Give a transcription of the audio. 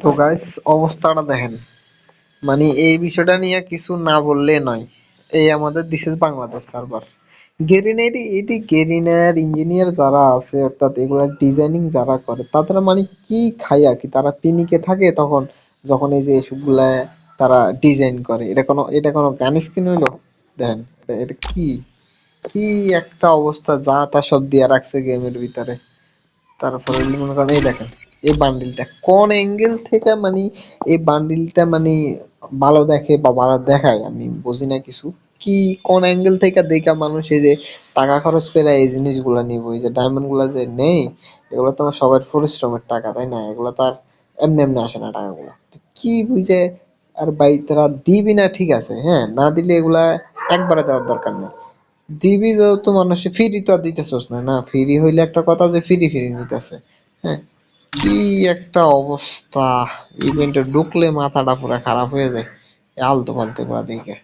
তো গাইস, অবস্থাটা দেখেন। মানে এই বিষয়টা নিয়ে কিছু না বললে নয়। এই আমাদের দিস ইজ বাংলাদেশ সার্ভার। গেরিনের এটি গেরিনার ইঞ্জিনিয়ার যারা আছে, অর্থাৎ এগুলা ডিজাইনিং যারা করে, তাদের মানে কি খাইয়া কি তারা পিনিকে থাকে তখন, যখন এই যে এসবগুলা তারা ডিজাইন করে। এটা কোনো গান স্কিন হইলো? দেখেন, এটা কি কি একটা অবস্থা, যা তা সব দিয়া রাখছে গেমের ভিতরে। তারপরে মনে করেন এই দেখেন, এই বান্ডিলটা কোন অ্যাঙ্গেল থেকে মানে এই বান্ডিলটা মানে ভালো দেখে বা ভালো দেখায় আমি বুঝি না কিছু। কি কোন অ্যাঙ্গেল থেকে দেখা মানুষ এই যে টাকা খরচ করে এই জিনিসগুলা নিব, এই যে ডায়মন্ড গুলা যে নেই, এগুলো তো সবার পরিশ্রমের টাকা, তাই না? এগুলো তো আর এমনি এমনি আসে না টাকাগুলো। তো কি বুঝে? আর ভাই তারা দিবি না, ঠিক আছে, হ্যাঁ, না দিলে এগুলা একবারে দেওয়ার দরকার নেই। দিবি যেহেতু মানুষে ফ্রি তো আর দিতেছস না, না ফ্রি হইলে একটা কথা যে ফ্রি ফ্রি নিতেছে। হ্যাঁ, কি একটা অবস্থা! ইভেন্টে ঢুকলে মাথাটা পুরো খারাপ হয়ে যায় আলতু ফালতু গুলা দেখে।